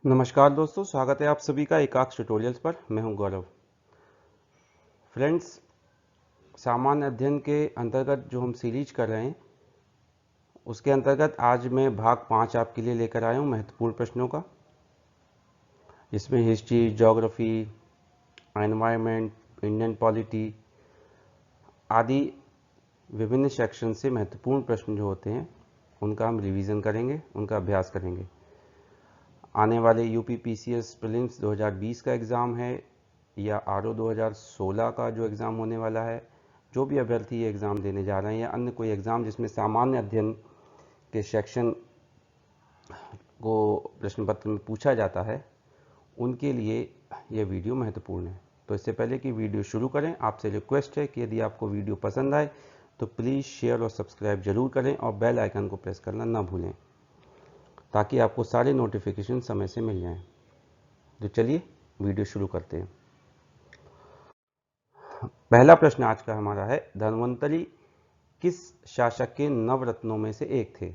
नमस्कार दोस्तों, स्वागत है आप सभी का एकाक्ष ट्यूटोरियल्स पर। मैं हूं गौरव। फ्रेंड्स, सामान्य अध्ययन के अंतर्गत जो हम सीरीज कर रहे हैं उसके अंतर्गत आज मैं भाग 5 आपके लिए लेकर आया हूं महत्वपूर्ण प्रश्नों का। इसमें history, geography, environment, Indian polity आदि विभिन्न सेक्शन से महत्वपूर्ण प्रश्न जो होते हैं उनका हम रिवीजन करेंगे, उनका अभ्यास करेंगे। आने वाले यूपी पीसीएस प्रीलिम्स 2020 का एग्ज़ाम है या आरओ 2016 का जो एग्ज़ाम होने वाला है, जो भी अभ्यर्थी ये एग्ज़ाम देने जा रहे हैं या अन्य कोई एग्ज़ाम जिसमें सामान्य अध्ययन के सेक्शन को प्रश्न पत्र में पूछा जाता है, उनके लिए यह वीडियो महत्वपूर्ण है। तो इससे पहले कि वीडियो शुरू करें, आपसे रिक्वेस्ट है कि यदि आपको वीडियो पसंद आए तो प्लीज़ शेयर और सब्सक्राइब जरूर करें और बेल आइकन को प्रेस करना ना भूलें ताकि आपको सारे नोटिफिकेशन समय से मिल जाएं। तो चलिए वीडियो शुरू करते हैं। पहला प्रश्न आज का हमारा है, धन्वंतरी किस शासक के नवरत्नों में से एक थे?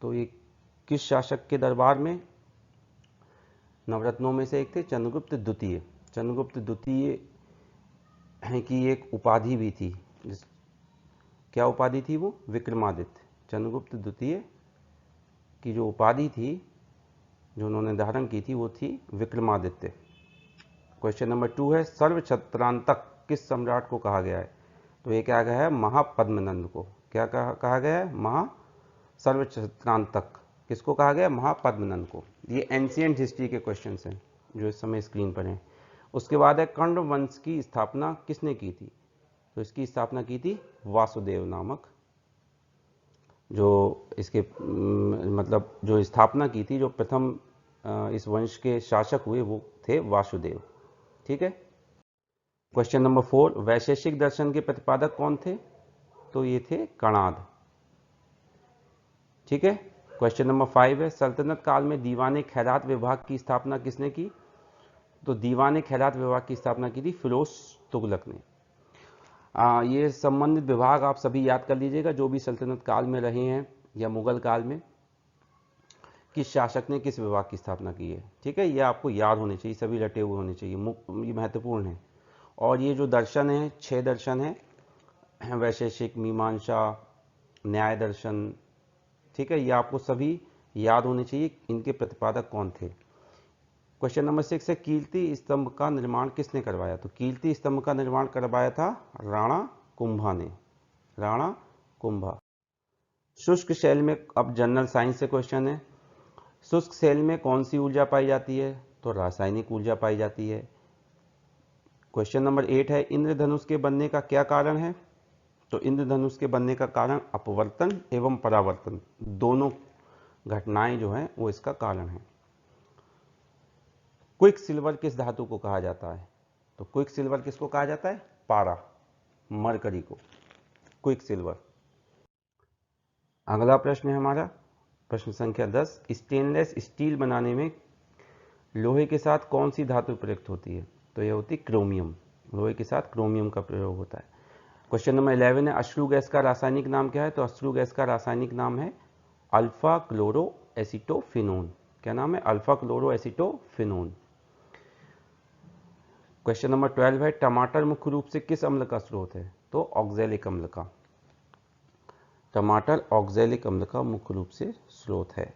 तो ये किस शासक के दरबार में नवरत्नों में से एक थे? चंद्रगुप्त द्वितीय। चंद्रगुप्त द्वितीय की एक उपाधि भी थी। क्या उपाधि थी वो? विक्रमादित्य। चंद्रगुप्त द्वितीय की जो उपाधि थी जो उन्होंने धारण की थी वो थी विक्रमादित्य। क्वेश्चन नंबर 2 है, सर्वछत्रांतक किस सम्राट को कहा गया है? तो ये क्या गया है? महापद्मनंद को। क्या कहा गया है? सर्वछत्रांतक किसको कहा गया? महापद्मनंद को। ये एंशिएंट हिस्ट्री के क्वेश्चन हैं जो इस समय स्क्रीन पर हैं। उसके बाद है, कर्ण वंश की स्थापना किसने की थी? तो इसकी स्थापना की थी वासुदेव नामक, जो इसके मतलब जो स्थापना की थी, जो प्रथम इस वंश के शासक हुए वो थे वासुदेव। ठीक है। क्वेश्चन नंबर 4, वैशेषिक दर्शन के प्रतिपादक कौन थे? तो ये थे कणाद। ठीक है। क्वेश्चन नंबर 5 है, सल्तनत काल में दीवाने खैरात विभाग की स्थापना किसने की? तो दीवाने खैरात विभाग की स्थापना की थी फिरोज तुगलक ने। ये संबंधित विभाग आप सभी याद कर लीजिएगा जो भी सल्तनत काल में रहे हैं या मुगल काल में, किस शासक ने किस विभाग की स्थापना की है। ठीक है, ये आपको याद होने चाहिए, सभी रटे हुए होने चाहिए, ये महत्वपूर्ण है। और ये जो दर्शन है, 6 दर्शन है, वैशेषिक, मीमांसा, न्याय दर्शन, ठीक है, ये आपको सभी याद होने चाहिए। इनके प्रतिपादक कौन थे? क्वेश्चन नंबर 6 है, कीर्ति स्तंभ का निर्माण किसने करवाया? तो कीर्ति स्तंभ का निर्माण करवाया था राणा कुंभा ने। राणा कुंभा। शुष्क शैल में, अब जनरल साइंस से क्वेश्चन है, शुष्क शैल में कौन सी ऊर्जा पाई जाती है? तो रासायनिक ऊर्जा पाई जाती है। क्वेश्चन नंबर 8 है, इंद्रधनुष के बनने का क्या कारण है? तो इंद्रधनुष के बनने का कारण अपवर्तन एवं परावर्तन, दोनों घटनाएं जो हैं वो इसका कारण है। क्विक सिल्वर किस धातु को कहा जाता है? तो क्विक सिल्वर किसको कहा जाता है? पारा, मरकरी को क्विक सिल्वर। अगला प्रश्न है हमारा प्रश्न संख्या 10, स्टेनलेस स्टील बनाने में लोहे के साथ कौन सी धातु प्रयुक्त होती है? तो यह होती क्रोमियम। लोहे के साथ क्रोमियम का प्रयोग होता है। क्वेश्चन नंबर 11 है, अश्रु गैस का रासायनिक नाम क्या है? तो अश्रु गैस का रासायनिक नाम है अल्फा क्लोरो एसिटोफिनोन। क्या नाम है? Alpha chloro acetophenone. Question number 12 है, टमाटर मुख्य रूप से किस अम्ल का स्रोत है? तो ऑक्जेलिक अम्ल का। टमाटर ऑक्जेलिक अम्ल का मुख्य रूप से स्रोत है।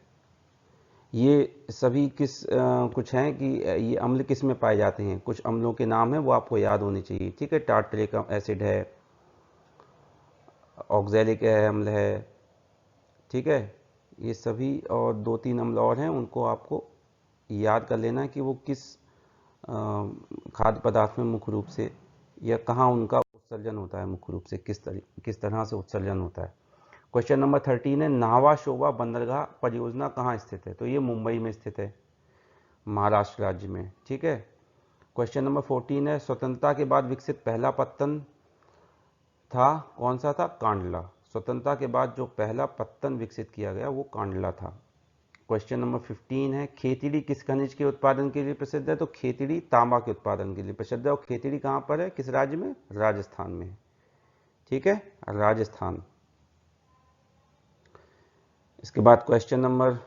ये सभी कुछ हैं कि ये अम्ल किस में पाए जाते हैं, कुछ अम्लों के नाम हैं वो आपको याद होने चाहिए। ठीक है, टार्टरिक एसिड है, ऑक्जेलिक अम्ल है, ठीक है, ये सभी और 2-3 अम्ल और हैं, उनको आपको याद कर लेना कि वो किस खाद्य पदार्थ में मुख्य रूप से या कहाँ उनका उत्सर्जन होता है, मुख्य रूप से किस तरह से उत्सर्जन होता है। क्वेश्चन नंबर 13 है, नाहवा शोभा बंदरगाह परियोजना कहाँ स्थित है? तो ये मुंबई में स्थित है, महाराष्ट्र राज्य में। ठीक है। क्वेश्चन नंबर 14 है, स्वतंत्रता के बाद विकसित पहला पत्तन था, कौन सा था? कांडला। स्वतंत्रता के बाद जो पहला पत्तन विकसित किया गया वो कांडला था। क्वेश्चन नंबर 15 है, खेतड़ी किस खनिज के उत्पादन के लिए प्रसिद्ध है? तो खेतड़ी तांबा के उत्पादन के लिए प्रसिद्ध है। और खेतड़ी कहाँ पर है, किस राज्य में? राजस्थान में। ठीक है, राजस्थान। इसके बाद क्वेश्चन नंबर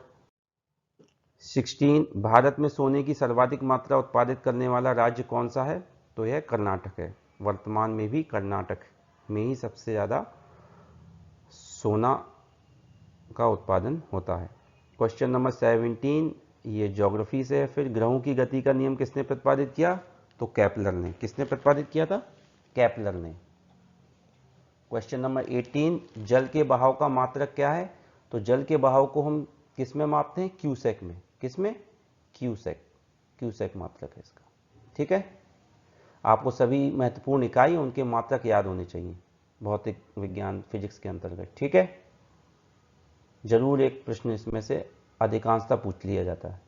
16 भारत में सोने की सर्वाधिक मात्रा उत्पादित करने वाला राज्य कौन सा है? तो यह कर्नाटक है। वर्तमान में भी कर्नाटक में ही सबसे ज़्यादा सोना का उत्पादन होता है। क्वेश्चन नंबर 17 ये ज्योग्राफी से है। फिर ग्रहों की गति का नियम किसने प्रतिपादित किया? तो केपलर ने। किसने प्रतिपादित किया था? केपलर ने। क्वेश्चन नंबर 18 जल के बहाव का मात्रक क्या है? तो जल के बहाव को हम किस में मापते हैं? क्यूसेक में। किस में? क्यूसेक। क्यूसेक मात्रक है इसका। ठीक है, आपको सभी महत्वपूर्ण इकाई उनके मात्रक याद होने चाहिए भौतिक विज्ञान फिजिक्स के अंतर्गत। ठीक है, जरूर एक प्रश्न इसमें से अधिकांशतः पूछ लिया जाता है।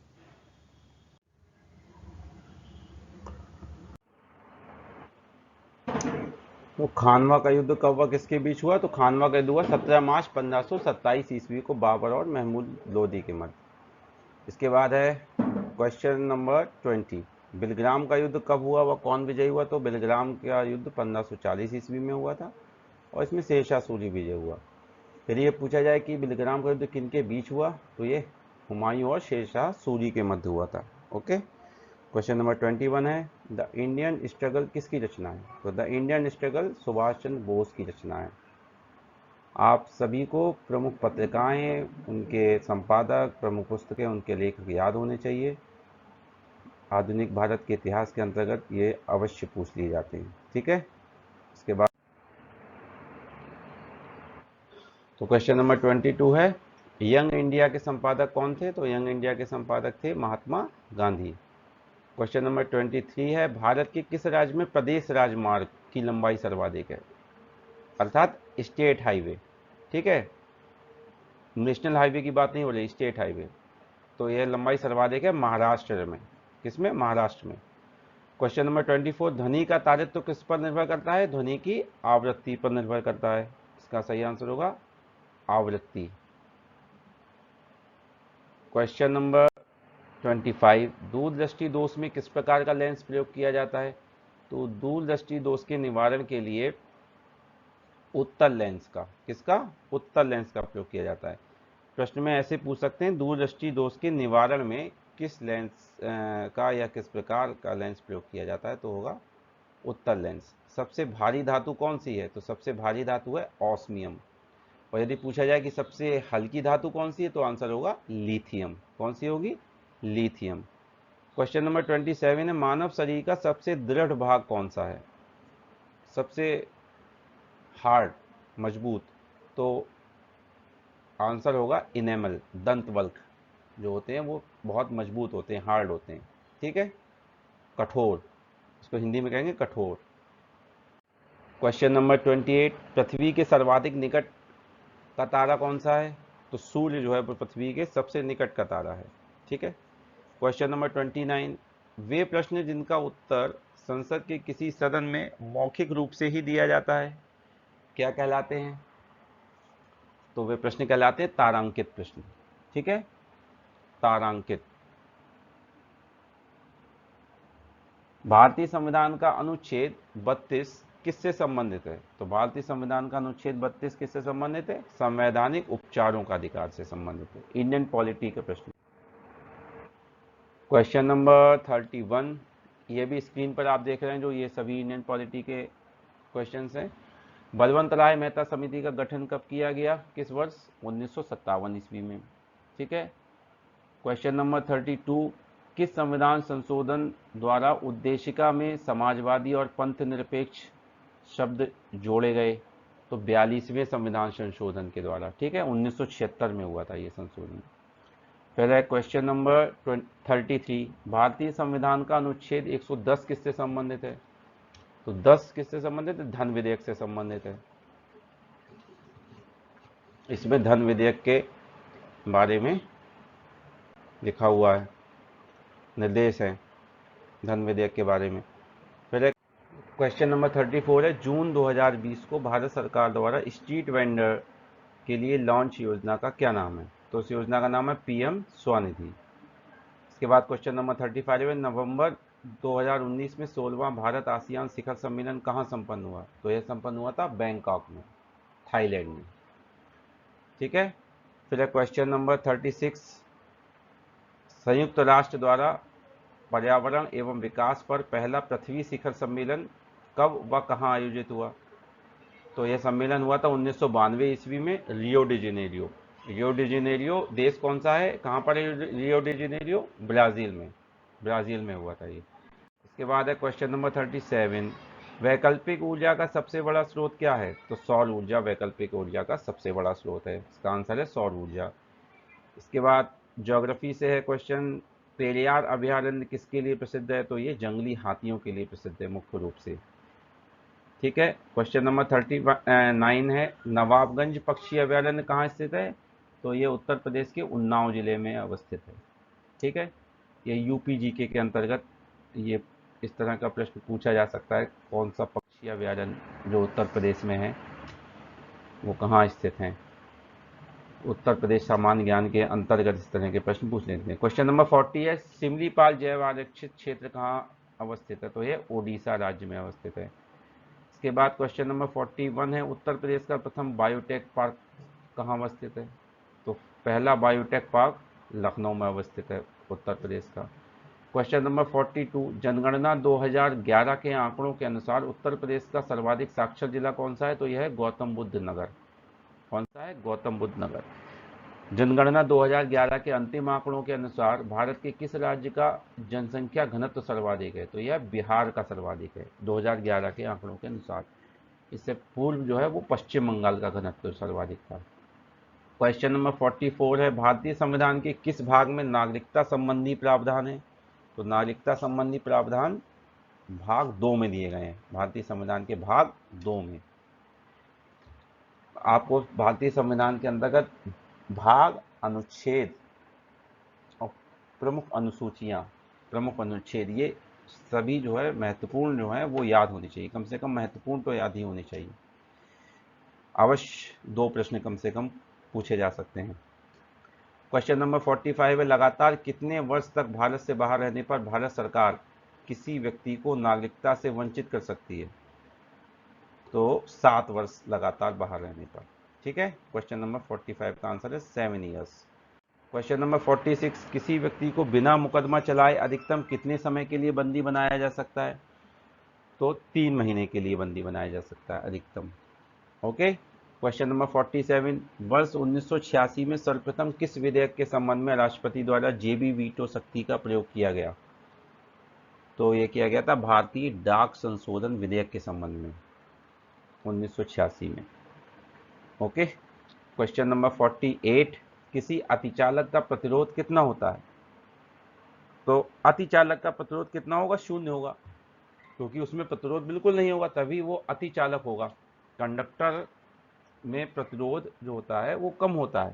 तो खानवा का युद्ध कब व किसके बीच हुआ? तो खानवा का युद्ध हुआ 17 मार्च 1527 ईस्वी को बाबर और महमूद लोदी के मध्य। इसके बाद है क्वेश्चन नंबर 20 बिलग्राम का युद्ध कब हुआ व कौन विजयी हुआ? तो बिलग्राम का युद्ध 1540 ईस्वी में हुआ था और इसमें शेरशाह सूरी विजय हुआ। फिर ये पूछा जाए कि बिलग्राम का युद्ध किनके बीच हुआ? तो ये हुमायूं और शेरशाह सूरी के मध्य हुआ था। ओके, क्वेश्चन नंबर 21 है द इंडियन स्ट्रगल किसकी रचना है? तो the Indian struggle Subhash Chandra Bose की रचना है। आप सभी को प्रमुख पत्रिकाएं, उनके संपादक, प्रमुख पुस्तकें, उनके लेखक याद होने चाहिए। आधुनिक भारत के इतिहास के अंतर्गत ये अवश्य पूछ लिए जाते हैं। ठीक है, इसके बाद तो क्वेश्चन नंबर 22 है यंग इंडिया के संपादक कौन थे? तो यंग इंडिया के संपादक थे महात्मा गांधी। क्वेश्चन नंबर 23 है भारत के किस राज्य में प्रदेश राजमार्ग की लंबाई सर्वाधिक है? अर्थात स्टेट हाईवे। ठीक है, नेशनल हाईवे की बात नहीं हो रही, स्टेट हाईवे। तो यह लंबाई सर्वाधिक है महाराष्ट्र में। किसमें? महाराष्ट्र में। क्वेश्चन नंबर 24 ध्वनि का तारित्व तो किस पर निर्भर करता है? ध्वनि की आवृत्ति पर निर्भर करता है। इसका सही आंसर होगा आवृत्ति। क्वेश्चन नंबर 25 दूरदृष्टि दोष में किस प्रकार का लेंस प्रयोग किया जाता है? तो दूरदृष्टि दोष के निवारण के लिए उत्तल लेंस का, किसका? उत्तल लेंस का प्रयोग किया जाता है। प्रश्न में ऐसे पूछ सकते हैं दूरदृष्टि दोष के निवारण में किस लेंस का या किस प्रकार का लेंस प्रयोग किया जाता है? तो होगा उत्तल लेंस। सबसे भारी धातु कौन सी है? तो सबसे भारी धातु है ऑस्मियम। और यदि पूछा जाए कि सबसे हल्की धातु कौन सी है? तो आंसर होगा लिथियम। कौन सी होगी? लिथियम। क्वेश्चन नंबर 27 है मानव शरीर का सबसे दृढ़ भाग कौन सा है? सबसे हार्ड, मजबूत, तो आंसर होगा इनेमल, दंतवल्क जो होते हैं वो बहुत मजबूत होते हैं, हार्ड होते हैं। ठीक है, कठोर, इसको हिंदी में कहेंगे कठोर। क्वेश्चन नंबर 28 पृथ्वी के सर्वाधिक निकट का तारा कौन सा है? तो सूर्य जो है वो पृथ्वी के सबसे निकट का तारा है। ठीक है, क्वेश्चन नंबर 29 वे प्रश्न जिनका उत्तर संसद के किसी सदन में मौखिक रूप से ही दिया जाता है क्या कहलाते हैं? तो वे प्रश्न कहलाते हैं तारांकित प्रश्न। ठीक है, तारांकित। भारतीय संविधान का अनुच्छेद 32 किससे संबंधित है? तो भारतीय संविधान का अनुच्छेद 32 किससे संबंधित है? संवैधानिक उपचारों का अधिकार से संबंधित है। इंडियन पॉलिटी का प्रश्न। क्वेश्चन नंबर 31 ये भी स्क्रीन पर आप देख रहे हैं जो ये सभी इंडियन पॉलिटी के क्वेश्चंस हैं। बलवंत राय मेहता समिति का गठन कब किया गया? किस वर्ष? 1957 ईस्वी में। ठीक है, क्वेश्चन नंबर 32 किस संविधान संशोधन द्वारा उद्देशिका में समाजवादी और पंथ निरपेक्ष शब्द जोड़े गए? तो 42वें संविधान संशोधन के द्वारा। ठीक है, 1976 में हुआ था ये संशोधन। फिर है क्वेश्चन नंबर 33 भारतीय संविधान का अनुच्छेद 110 किससे संबंधित है? तो 10 किससे संबंधित है? धन विधेयक से संबंधित है। इसमें धन विधेयक के बारे में लिखा हुआ है, निर्देश है धन विधेयक के बारे में। फिर क्वेश्चन नंबर 34 है जून 2020 को भारत सरकार द्वारा स्ट्रीट वेंडर के लिए लॉन्च योजना का क्या नाम है? तो इस योजना का नाम है पीएम स्वनिधि। इसके बाद क्वेश्चन नंबर 35 है नवंबर 2019 में 16वां भारत आसियान शिखर सम्मेलन कहाँ संपन्न हुआ? तो यह संपन्न हुआ था बैंकॉक में, थाईलैंड में। ठीक है, फिर क्वेश्चन नंबर 36 संयुक्त राष्ट्र द्वारा पर्यावरण एवं विकास पर पहला पृथ्वी शिखर सम्मेलन कब व कहाँ आयोजित हुआ? तो यह सम्मेलन हुआ था 1992 ईस्वी में Rio de Janeiro. Rio de Janeiro देश कौन सा है, कहाँ पर है रियो डी जेनेरियो? ब्राजील में, ब्राजील में हुआ था ये। इसके बाद है क्वेश्चन नंबर 37, वैकल्पिक ऊर्जा का सबसे बड़ा स्रोत क्या है? तो सौर ऊर्जा वैकल्पिक ऊर्जा का सबसे बड़ा स्रोत है, इसका आंसर है सौर ऊर्जा। इसके बाद ज्योग्राफी से है क्वेश्चन, पेरियार अभयारण्य किसके लिए प्रसिद्ध है? तो ये जंगली हाथियों के लिए प्रसिद्ध है मुख्य रूप से। ठीक है, क्वेश्चन नंबर 39 है, नवाबगंज पक्षी अभयारण्य कहाँ स्थित है? तो ये उत्तर प्रदेश के उन्नाव जिले में अवस्थित है। ठीक है, ये यूपी जीके के अंतर्गत ये इस तरह का प्रश्न पूछा जा सकता है, कौन सा पक्षी अभयारण्य जो उत्तर प्रदेश में है वो कहाँ स्थित है। उत्तर प्रदेश सामान्य ज्ञान के अंतर्गत इस तरह के प्रश्न पूछ लेते हैं। क्वेश्चन नंबर 40 है, सिमलीपाल जैव आरक्षित क्षेत्र कहाँ अवस्थित है? तो ये ओडिशा राज्य में अवस्थित है। इसके बाद क्वेश्चन नंबर 41 है, उत्तर प्रदेश का प्रथम बायोटेक पार्क कहाँ अवस्थित है? तो पहला बायोटेक पार्क लखनऊ में अवस्थित है उत्तर प्रदेश का। क्वेश्चन नंबर 42, जनगणना 2011 के आंकड़ों के अनुसार उत्तर प्रदेश का सर्वाधिक साक्षर जिला कौन सा है? तो यह है गौतम बुद्ध नगर। कौन सा है? गौतम बुद्ध नगर। जनगणना 2011 के अंतिम आंकड़ों के अनुसार भारत के किस राज्य का जनसंख्या घनत्व सर्वाधिक है? तो यह बिहार का सर्वाधिक है 2011 के आंकड़ों के अनुसार। इससे पूर्व जो है वो पश्चिम बंगाल का घनत्व सर्वाधिक था। क्वेश्चन नंबर 44 है, भारतीय संविधान के किस भाग में नागरिकता संबंधी प्रावधान है? तो नागरिकता संबंधी प्रावधान भाग 2 में दिए गए हैं, भारतीय संविधान के भाग 2 में। आपको भारतीय संविधान के अंतर्गत भाग, अनुच्छेद और प्रमुख अनुसूचियां, प्रमुख अनुच्छेद, ये सभी जो है महत्वपूर्ण जो है वो याद होनी चाहिए, कम से कम महत्वपूर्ण तो याद ही होनी चाहिए। अवश्य 2 प्रश्न कम से कम पूछे जा सकते हैं। क्वेश्चन नंबर 45 है, लगातार कितने वर्ष तक भारत से बाहर रहने पर भारत सरकार किसी व्यक्ति को नागरिकता से वंचित कर सकती है? तो 7 वर्ष लगातार बाहर रहने पर। ठीक है, क्वेश्चन नंबर 45 का आंसर है 7 ईयर्स। क्वेश्चन नंबर 46, किसी व्यक्ति को बिना मुकदमा चलाए अधिकतम कितने समय के लिए बंदी बनाया जा सकता है? तो 3 महीने के लिए बंदी बनाया जा सकता है अधिकतम। ओके, क्वेश्चन नंबर 47, वर्ष 1986 में सर्वप्रथम किस विधेयक के संबंध में राष्ट्रपति द्वारा जेबी वीटो शक्ति का प्रयोग किया गया? तो यह किया गया था भारतीय डाक संशोधन विधेयक के संबंध में 1986 में। ओके, क्वेश्चन नंबर 48, किसी अतिचालक का प्रतिरोध कितना होता है? तो अतिचालक का प्रतिरोध कितना होगा? 0 होगा, क्योंकि उसमें प्रतिरोध बिल्कुल नहीं होगा, तभी वो अतिचालक होगा। कंडक्टर में प्रतिरोध जो होता है वो कम होता है,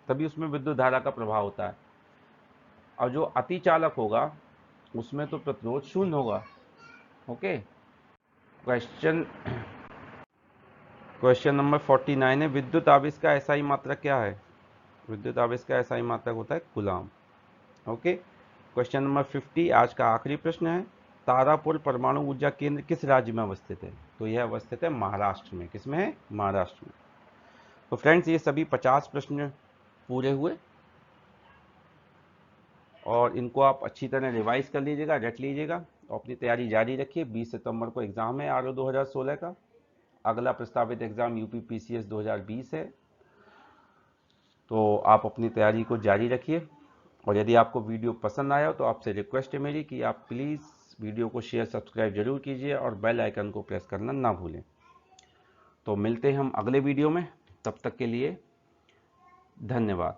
तभी उसमें विद्युत धारा का प्रभाव होता है। और जो अतिचालक होगा उसमें तो प्रतिरोध 0 होगा। ओके, क्वेश्चन नंबर 49 है, विद्युत आवेश का एसआई मात्रक क्या है? विद्युत आवेश का एसआई मात्रक होता है कूलाम। ओके, क्वेश्चन नंबर 50 आज का आखिरी प्रश्न है, तारापुर परमाणु ऊर्जा केंद्र किस राज्य में अवस्थित है? तो यह अवस्थित है महाराष्ट्र में। किसमें है? महाराष्ट्र में। तो फ्रेंड्स, ये सभी 50 प्रश्न पूरे हुए और इनको आप अच्छी तरह रिवाइज कर लीजिएगा, रट लीजिएगा और अपनी तैयारी जारी रखिए। 20 सितंबर को एग्जाम है आरओ 2016 का। अगला प्रस्तावित एग्जाम यूपी पीसीएस 2020 है। तो आप अपनी तैयारी को जारी रखिए और यदि आपको वीडियो पसंद आया हो तो आपसे रिक्वेस्ट है मेरी कि आप प्लीज़ वीडियो को शेयर सब्सक्राइब जरूर कीजिए और बेल आइकन को प्रेस करना ना भूलें। तो मिलते हैं हम अगले वीडियो में, तब तक के लिए धन्यवाद।